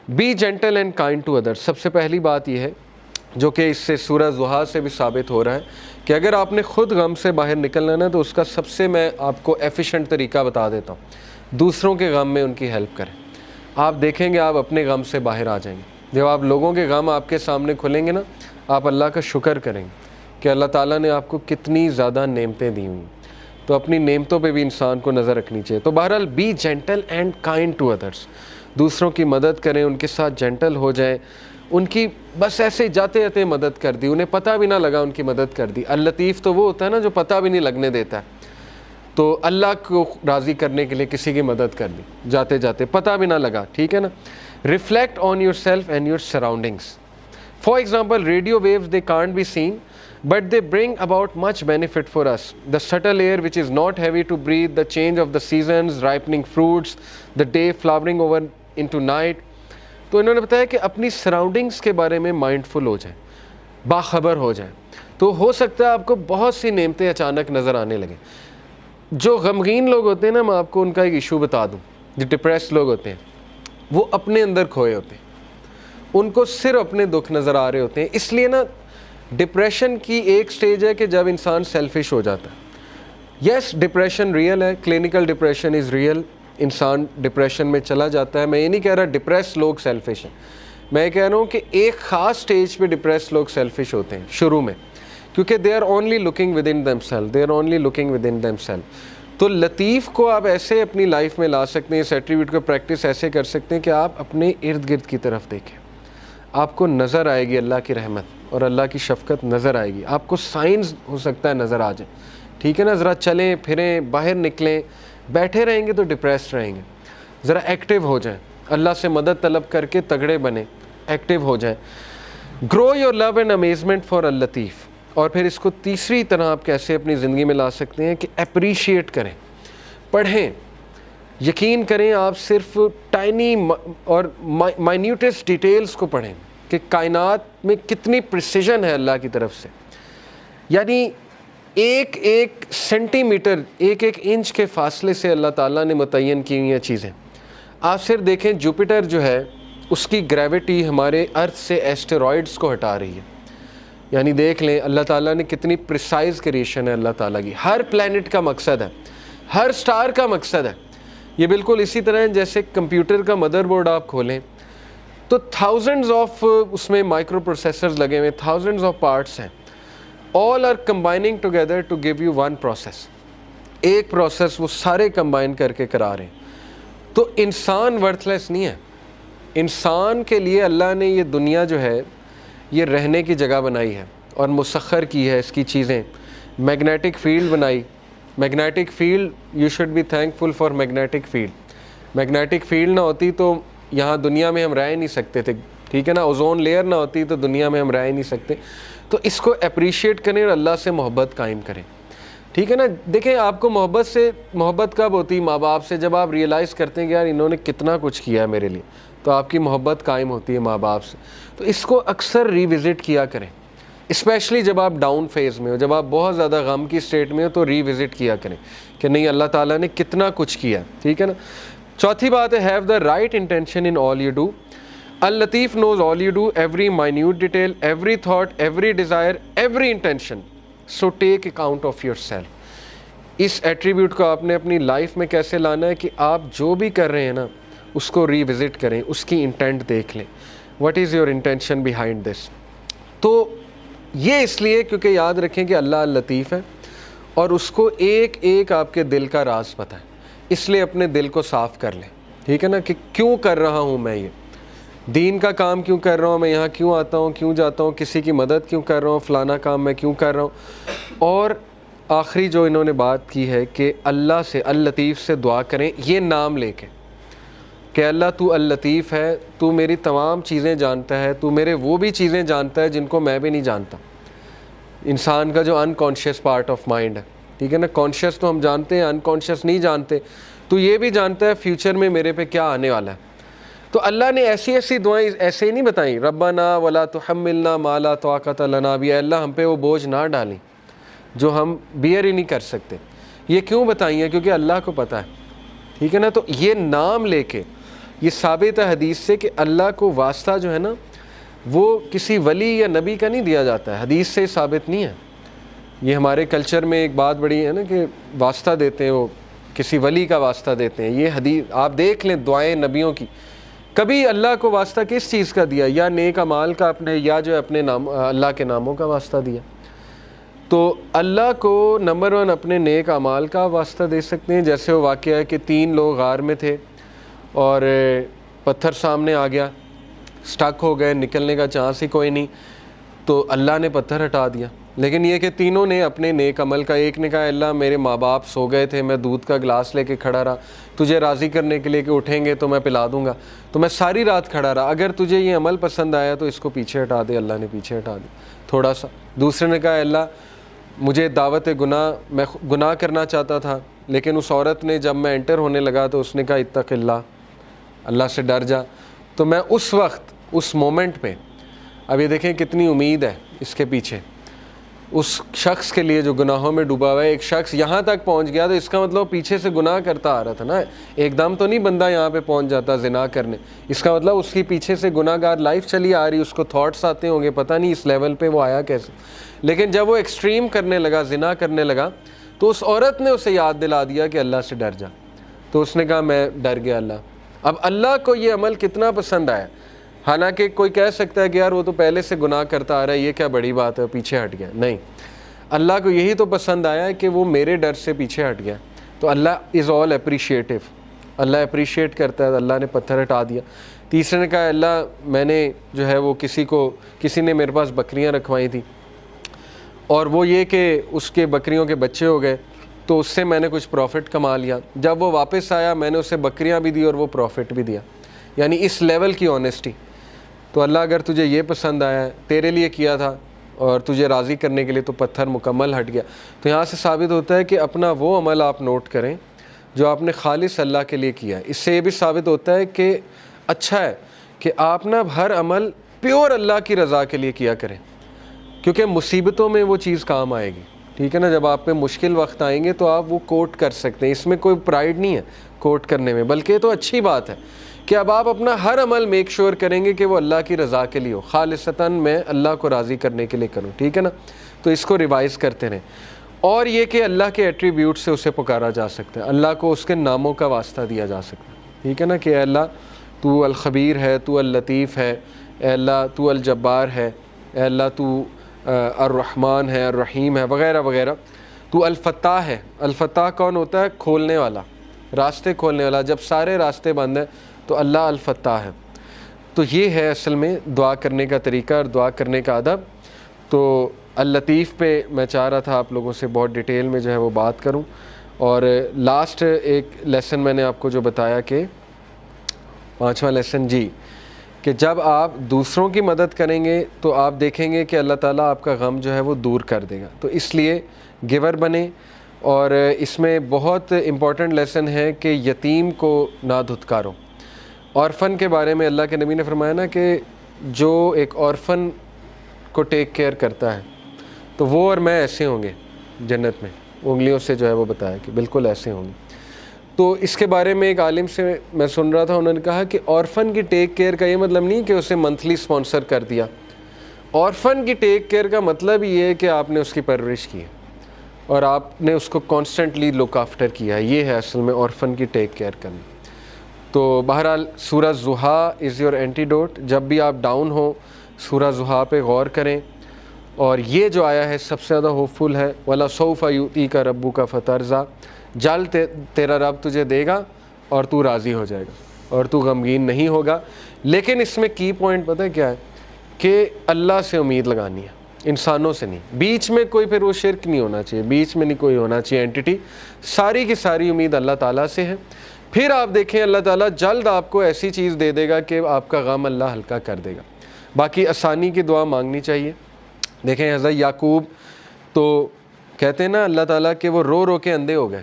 Be gentle and kind to others. سب سے پہلی بات یہ ہے جو کہ اس سے سورہ ضحیٰ سے بھی ثابت ہو رہا ہے کہ اگر آپ نے خود غم سے باہر نکلنا ہے نا تو اس کا سب سے میں آپ کو ایفیشینٹ طریقہ بتا دیتا ہوں, دوسروں کے غم میں ان کی ہیلپ کریں. آپ دیکھیں گے آپ اپنے غم سے باہر آ جائیں گے. جب آپ لوگوں کے غم آپ کے سامنے کھلیں گے نا, آپ اللہ کا شکر کریں گے کہ اللہ تعالیٰ نے آپ کو کتنی زیادہ نعمتیں دی ہوئی. تو اپنی نعمتوں پہ بھی انسان کو نظر رکھنی چاہیے. تو بہرحال be gentle and kind to others, دوسروں کی مدد کریں, ان کے ساتھ جینٹل ہو جائیں, ان کی بس ایسے جاتے جاتے مدد کر دی, انہیں پتہ بھی نہ لگا ان کی مدد کر دی. اللطیف تو وہ ہوتا ہے نا جو پتہ بھی نہیں لگنے دیتا ہے. تو اللہ کو راضی کرنے کے لیے کسی کی مدد کر دی جاتے جاتے, پتہ بھی نہ لگا, ٹھیک ہے نا. Reflect on yourself and your surroundings. For example radio waves they can't be seen but they bring about much benefit for us. The subtle air which is not heavy to breathe, the change of the seasons, ripening fruits, the day flowering over into night. تو انہوں نے بتایا کہ اپنی surroundings کے بارے میں mindful ہو جائیں, باخبر ہو جائیں, تو ہو سکتا ہے آپ کو بہت سی نعمتیں اچانک نظر آنے لگیں. جو غمگین لوگ ہوتے ہیں نا, میں آپ کو ان کا ایک ایشو بتا دوں. جو ڈپریس لوگ ہوتے ہیں وہ اپنے اندر کھوئے ہوتے ہیں, ان کو صرف اپنے دکھ نظر آ رہے ہوتے ہیں. اس لیے نا ڈپریشن کی ایک سٹیج ہے کہ جب انسان سیلفش ہو جاتا ہے. یس ڈپریشن ریئل ہے, کلینکل ڈپریشن از ریئل, انسان ڈپریشن میں چلا جاتا ہے. میں یہ نہیں کہہ رہا ڈپریس لوگ سیلفش ہیں, میں یہ کہہ رہا ہوں کہ ایک خاص سٹیج پہ ڈپریس لوگ سیلفش ہوتے ہیں شروع میں, کیونکہ they are only looking within themselves, they are only looking within themselves. تو لطیف کو آپ ایسے اپنی لائف میں لا سکتے ہیں, اس ایٹریبیوٹ کو پریکٹس ایسے کر سکتے ہیں کہ آپ اپنے ارد گرد کی طرف دیکھیں, آپ کو نظر آئے گی اللہ کی رحمت اور اللہ کی شفقت نظر آئے گی. آپ کو سائنز ہو سکتا ہے نظر آ جائیں, ٹھیک ہے نا. ذرا چلیں پھریں, باہر نکلیں. بیٹھے رہیں گے تو ڈپریسڈ رہیں گے. ذرا ایکٹیو ہو جائیں, اللہ سے مدد طلب کر کے تگڑے بنیں, ایکٹیو ہو جائیں. Grow your love and amazement for اللطیف. اور پھر اس کو تیسری طرح آپ کیسے اپنی زندگی میں لا سکتے ہیں کہ اپریشیٹ کریں, پڑھیں. یقین کریں آپ صرف ٹائنی اور مائنیوٹسٹ ڈیٹیلز کو پڑھیں کہ کائنات میں کتنی پریسیجن ہے اللہ کی طرف سے. یعنی ایک ایک سینٹی میٹر, ایک ایک انچ کے فاصلے سے اللہ تعالیٰ نے متعین کی ہوئی ہیں چیزیں. آپ صرف دیکھیں جوپیٹر جو ہے اس کی گریوٹی ہمارے ارتھ سے ایسٹیرائڈز کو ہٹا رہی ہے. یعنی دیکھ لیں اللہ تعالیٰ نے کتنی پریسائز کریشن ہے اللہ تعالیٰ کی. ہر پلینٹ کا مقصد ہے, ہر سٹار کا مقصد ہے. یہ بالکل اسی طرح ہے جیسے کمپیوٹر کا مدر بورڈ آپ کھولیں تو تھاؤزنڈز آف اس میں مائکرو پروسیسرز لگے ہوئے, تھاؤزنڈز آف پارٹس ہیں. All are combining together to give you one process. ایک پروسیس وہ سارے کمبائن کر کے کرا رہے ہیں. تو انسان ورتھ لیس نہیں ہے. انسان کے لیے اللہ نے یہ دنیا جو ہے یہ رہنے کی جگہ بنائی ہے اور مسخر کی ہے اس کی چیزیں. میگنیٹک فیلڈ بنائی. Magnetic field, you should be thankful for magnetic field. Magnetic field نہ ہوتی تو یہاں دنیا میں ہم رہ نہیں سکتے تھے, ٹھیک ہے نا. اوزون لیئر نہ ہوتی تو دنیا میں ہم رہ نہیں سکتے. تو اس کو اپریشیٹ کریں اور اللہ سے محبت قائم کریں, ٹھیک ہے نا. دیکھیں آپ کو محبت کب ہوتی؟ ماں باپ سے. جب آپ ریئلائز کرتے ہیں کہ یار انہوں نے کتنا کچھ کیا ہے میرے لیے, تو آپ کی محبت قائم ہوتی ہے ماں باپ سے. تو اس کو اکثر ریوزٹ کیا کریں, اسپیشلی جب آپ ڈاؤن فیز میں ہو, جب آپ بہت زیادہ غم کی اسٹیٹ میں ہو تو ریوزٹ کیا کریں کہ نہیں اللہ تعالیٰ نے کتنا کچھ کیا, ٹھیک ہے نا. چوتھی بات ہے have the right intention in all you do. Allatif knows all you do, every minute detail, every thought, every desire, every intention. So take account of yourself. اس ایٹریبیوٹ کو آپ نے اپنی لائف میں کیسے لانا ہے کہ آپ جو بھی کر رہے ہیں نا اس کو ریوزٹ کریں, اس کی انٹینٹ دیکھ لیں. What is your intention behind this. تو یہ اس لیے کیونکہ یاد رکھیں کہ اللہ لطیف ہے اور اس کو ایک ایک آپ کے دل کا راز پتہ ہے. اس لیے اپنے دل کو صاف کر لیں, ٹھیک ہے نا, کہ کیوں کر رہا ہوں میں یہ دین کا کام, کیوں کر رہا ہوں میں یہاں, کیوں آتا ہوں, کیوں جاتا ہوں, کسی کی مدد کیوں کر رہا ہوں, فلانا کام میں کیوں کر رہا ہوں. اور آخری جو انہوں نے بات کی ہے کہ اللہ سے, اللطیف سے دعا کریں یہ نام لے کے کہ اللہ تو اللطیف ہے, تو میری تمام چیزیں جانتا ہے, تو میرے وہ بھی چیزیں جانتا ہے جن کو میں بھی نہیں جانتا. انسان کا جو انکانشیس پارٹ آف مائنڈ ہے, ٹھیک ہے نا. کانشیس تو ہم جانتے ہیں, انکانشیس نہیں جانتے. تو یہ بھی جانتا ہے فیوچر میں میرے پہ کیا آنے والا ہے. تو اللہ نے ایسی ایسی دعائیں ایسے ہی نہیں بتائیں, ربنا ولا تحملنا ما لا طاقت لنا بہ, اللہ ہم پہ وہ بوجھ نہ ڈالیں جو ہم بیئر ہی نہیں کر سکتے. یہ کیوں بتائی ہیں؟ کیونکہ اللہ کو پتہ ہے, ٹھیک ہے نا. تو یہ نام لے کے یہ ثابت ہے حدیث سے کہ اللہ کو واسطہ جو ہے نا وہ کسی ولی یا نبی کا نہیں دیا جاتا ہے، حدیث سے ثابت نہیں ہے۔ یہ ہمارے کلچر میں ایک بات بڑی ہے نا کہ واسطہ دیتے ہیں، وہ کسی ولی کا واسطہ دیتے ہیں۔ یہ حدیث آپ دیکھ لیں دعائیں نبیوں کی، کبھی اللہ کو واسطہ کس چیز کا دیا؟ یا نیک اعمال کا اپنے، یا جو اپنے نام اللہ کے ناموں کا واسطہ دیا۔ تو اللہ کو نمبر 1 اپنے نیک اعمال کا واسطہ دے سکتے ہیں، جیسے وہ واقعہ ہے کہ 3 لوگ غار میں تھے اور پتھر سامنے آ گیا، سٹک ہو گئے، نکلنے کا چانس ہی کوئی نہیں، تو اللہ نے پتھر ہٹا دیا۔ لیکن یہ کہ تینوں نے اپنے نیک عمل کا، ایک نے کہا اللہ میرے ماں باپ سو گئے تھے، میں دودھ کا گلاس لے کے کھڑا رہا تجھے راضی کرنے کے لیے کہ اٹھیں گے تو میں پلا دوں گا، تو میں ساری رات کھڑا رہا، اگر تجھے یہ عمل پسند آیا تو اس کو پیچھے ہٹا دے۔ اللہ نے پیچھے ہٹا دیا تھوڑا سا۔ دوسرے نے کہا اللہ مجھے دعوت گناہ، میں گناہ کرنا چاہتا تھا، لیکن اس عورت نے جب میں انٹر ہونے لگا تو اس نے کہا اتق اللہ، اللہ سے ڈر جا، تو میں اس وقت اس مومنٹ پہ، اب یہ دیکھیں کتنی امید ہے اس کے پیچھے، اس شخص کے لیے جو گناہوں میں ڈوبا ہوا ہے، ایک شخص یہاں تک پہنچ گیا تو اس کا مطلب پیچھے سے گناہ کرتا آ رہا تھا نا، ایک دم تو نہیں بندہ یہاں پہ پہنچ جاتا زنا کرنے، اس کا مطلب اس کی پیچھے سے گناہ گار لائف چلی آ رہی، اس کو تھاٹس آتے ہوں گے، پتہ نہیں اس لیول پہ وہ آیا کیسے۔ لیکن جب وہ ایکسٹریم کرنے لگا، زنا کرنے لگا، تو اس عورت نے اسے یاد دلا دیا کہ اللہ سے ڈر جا، تو اس نے کہا میں ڈر گیا اللہ۔ اب اللہ کو یہ عمل کتنا پسند آیا، حالانکہ کوئی کہہ سکتا ہے کہ یار وہ تو پہلے سے گناہ کرتا آ رہا ہے، یہ کیا بڑی بات ہے، پیچھے ہٹ گیا۔ نہیں، اللہ کو یہی تو پسند آیا ہے کہ وہ میرے ڈر سے پیچھے ہٹ گیا، تو اللہ از آل اپریشیٹو، اللہ اپریشیٹ کرتا ہے، اللہ نے پتھر ہٹا دیا۔ تیسرے نے کہا اللہ میں نے جو ہے وہ کسی نے میرے پاس بکریاں رکھوائی تھیں، اور وہ یہ کہ اس کے بکریوں کے بچے ہو گئے، تو اس سے میں نے کچھ پروفٹ کما لیا، جب وہ واپس آیا میں نے اسے بکریاں بھی دی اور وہ پروفٹ بھی دیا، یعنی اس لیول کی آنیسٹی۔ تو اللہ اگر تجھے یہ پسند آیا ہے، تیرے لیے کیا تھا اور تجھے راضی کرنے کے لیے، تو پتھر مکمل ہٹ گیا۔ تو یہاں سے ثابت ہوتا ہے کہ اپنا وہ عمل آپ نوٹ کریں جو آپ نے خالص اللہ کے لیے کیا ہے۔ اس سے یہ بھی ثابت ہوتا ہے کہ اچھا ہے کہ آپ نا ہر عمل پیور اللہ کی رضا کے لیے کیا کریں، کیونکہ مصیبتوں میں وہ چیز کام آئے گی، ٹھیک ہے نا۔ جب آپ پہ مشکل وقت آئیں گے تو آپ وہ کوٹ کر سکتے ہیں، اس میں کوئی پرائیڈ نہیں ہے کوٹ کرنے میں، بلکہ یہ تو اچھی بات ہے کہ اب آپ اپنا ہر عمل میک شور کریں گے کہ وہ اللہ کی رضا کے لیے ہو، خالصتاً میں اللہ کو راضی کرنے کے لیے کروں، ٹھیک ہے نا۔ تو اس کو ریوائز کرتے رہیں، اور یہ کہ اللہ کے ایٹریبیوٹ سے اسے پکارا جا سکتا ہے، اللہ کو اس کے ناموں کا واسطہ دیا جا سکتا ہے، ٹھیک ہے نا، کہ اے اللہ تو الخبیر ہے، تو اللطیف ہے، اے اللہ تو الجبار ہے، اے اللہ تو الرحمن ہے، الرحیم ہے، وغیرہ وغیرہ۔ تو الفتاح ہے، الفتاح کون ہوتا ہے؟ کھولنے والا، راستے کھولنے والا، جب سارے راستے بند ہیں تو اللہ الفتاح ہے۔ تو یہ ہے اصل میں دعا کرنے کا طریقہ اور دعا کرنے کا ادب۔ تو اللطیف پہ میں چاہ رہا تھا آپ لوگوں سے بہت ڈیٹیل میں جو ہے وہ بات کروں، اور لاسٹ ایک لیسن میں نے آپ کو جو بتایا کہ 5واں لیسن جی، کہ جب آپ دوسروں کی مدد کریں گے تو آپ دیکھیں گے کہ اللہ تعالیٰ آپ کا غم جو ہے وہ دور کر دے گا، تو اس لیے گیور بنیں۔ اور اس میں بہت امپورٹنٹ لیسن ہے کہ یتیم کو نہ دھتکارو۔ اورفن کے بارے میں اللہ کے نبی نے فرمایا نا کہ جو ایک اورفن کو ٹیک کیئر کرتا ہے تو وہ اور میں ایسے ہوں گے جنت میں، انگلیوں سے جو ہے وہ بتایا کہ بالکل ایسے ہوں گے۔ تو اس کے بارے میں ایک عالم سے میں سن رہا تھا، انہوں نے کہا کہ اورفن کی ٹیک کیئر کا یہ مطلب نہیں کہ اسے منتھلی سپانسر کر دیا، اورفن کی ٹیک کیئر کا مطلب یہ ہے کہ آپ نے اس کی پرورش کی ہے اور آپ نے اس کو کانسٹنٹلی لک آفٹر کیا ہے، یہ ہے اصل میں اورفن کی ٹیک کیئر کرنا۔ تو بہرحال سورہ ضحیٰ از یور اینٹیڈوٹ، جب بھی آپ ڈاؤن ہوں سورہ ضحیٰ پہ غور کریں، اور یہ جو آیا ہے سب سے زیادہ ہوپ فل ہے، وَلَسَوْفَ يُؤْتِيكَ رَبُّكَ فَتَرْضَىٰ، جلد تیرا رب تجھے دے گا اور تو راضی ہو جائے گا اور تو غمگین نہیں ہوگا۔ لیکن اس میں کی پوائنٹ پتہ ہے کیا ہے؟ کہ اللہ سے امید لگانی ہے، انسانوں سے نہیں، بیچ میں کوئی پھر وہ شرک نہیں ہونا چاہیے، بیچ میں نہیں کوئی ہونا چاہیے اینٹیٹی، ساری کی ساری امید اللہ تعالیٰ سے ہے۔ پھر آپ دیکھیں اللہ تعالیٰ جلد آپ کو ایسی چیز دے دے گا کہ آپ کا غم اللہ ہلکا کر دے گا۔ باقی آسانی کی دعا مانگنی چاہیے۔ دیکھیں حضرت یعقوب تو کہتے ہیں نا اللہ تعالیٰ کہ وہ رو رو کے اندھے ہو گئے،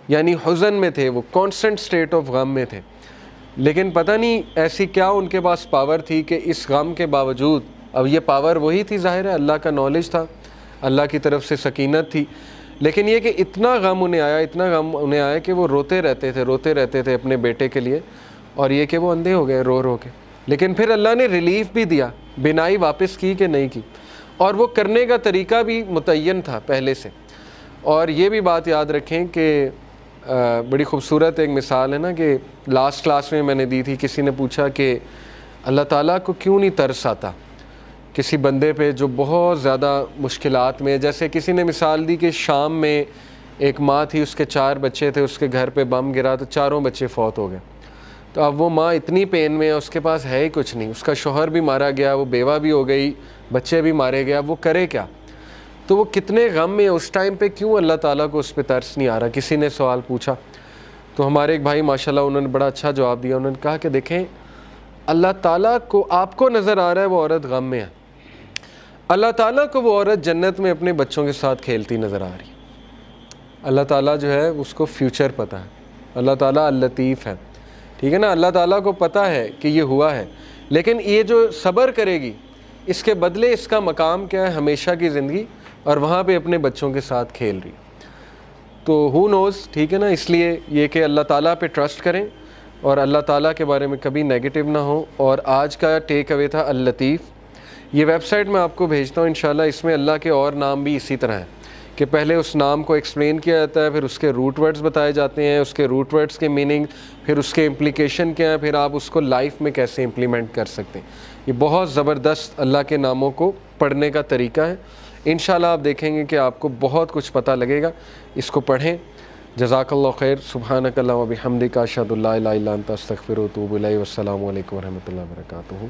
یعنی حزن میں تھے، وہ کانسٹنٹ سٹیٹ آف غم میں تھے، لیکن پتہ نہیں ایسی کیا ان کے پاس پاور تھی کہ اس غم کے باوجود، اب یہ پاور وہی تھی ظاہر ہے، اللہ کا نالج تھا، اللہ کی طرف سے سکینت تھی، لیکن یہ کہ اتنا غم انہیں آیا کہ وہ روتے رہتے تھے اپنے بیٹے کے لیے، اور یہ کہ وہ اندھے ہو گئے رو رو کے، لیکن پھر اللہ نے ریلیف بھی دیا، بینائی واپس کی کہ نہیں کی، اور وہ کرنے کا طریقہ بھی متعین تھا پہلے سے۔ اور یہ بھی بات یاد رکھیں کہ بڑی خوبصورت ایک مثال ہے نا کہ لاسٹ کلاس میں نے دی تھی، کسی نے پوچھا کہ اللہ تعالیٰ کو کیوں نہیں ترس آتا کسی بندے پہ جو بہت زیادہ مشکلات میں، جیسے کسی نے مثال دی کہ شام میں ایک ماں تھی، اس کے 4 بچے تھے، اس کے گھر پہ بم گرا تو چاروں بچے فوت ہو گئے۔ تو اب وہ ماں اتنی پین میں ہے، اس کے پاس ہے ہی کچھ نہیں، اس کا شوہر بھی مارا گیا، وہ بیوہ بھی ہو گئی، بچے بھی مارے گیا، وہ کرے کیا؟ تو وہ کتنے غم میں اس ٹائم پہ، کیوں اللہ تعالیٰ کو اس پہ ترس نہیں آ رہا؟ کسی نے سوال پوچھا تو ہمارے ایک بھائی ماشاءاللہ انہوں نے بڑا اچھا جواب دیا، انہوں نے کہا کہ دیکھیں اللہ تعالیٰ کو، آپ کو نظر آ رہا ہے وہ عورت غم میں ہے، اللہ تعالیٰ کو وہ عورت جنت میں اپنے بچوں کے ساتھ کھیلتی نظر آ رہی ہے۔ اللہ تعالیٰ جو ہے اس کو فیوچر پتہ ہے، اللہ تعالیٰ اللطیف ہے، ٹھیک ہے نا، اللہ تعالیٰ کو پتہ ہے کہ یہ ہوا ہے، لیکن یہ جو صبر کرے گی اس کے بدلے اس کا مقام کیا ہے؟ ہمیشہ کی زندگی، اور وہاں پہ اپنے بچوں کے ساتھ کھیل رہی۔ تو ہو نوز، ٹھیک ہے نا، اس لیے یہ کہ اللہ تعالیٰ پہ ٹرسٹ کریں اور اللہ تعالیٰ کے بارے میں کبھی نیگیٹو نہ ہو۔ اور آج کا ٹیک اوے تھا اللطیف۔ یہ ویب سائٹ میں آپ کو بھیجتا ہوں انشاءاللہ، اس میں اللہ کے اور نام بھی اسی طرح ہیں کہ پہلے اس نام کو ایکسپلین کیا جاتا ہے، پھر اس کے روٹ ورڈز بتائے جاتے ہیں، اس کے روٹ ورڈز کے میننگ، پھر اس کے امپلیکیشن کیا ہے، پھر آپ اس کو لائف میں کیسے امپلیمنٹ کر سکتے ہیں۔ یہ بہت زبردست اللہ کے ناموں کو پڑھنے کا طریقہ ہے، انشاءاللہ آپ دیکھیں گے کہ آپ کو بہت کچھ پتہ لگے گا۔ اس کو پڑھیں۔ جزاک اللہ خیر۔ سبحانک اللہم و بحمدک، اشہد ان لا الہ الا انت، استغفرک و اتوب الیک۔ والسلام علیکم ورحمۃ اللہ وبرکاتہ۔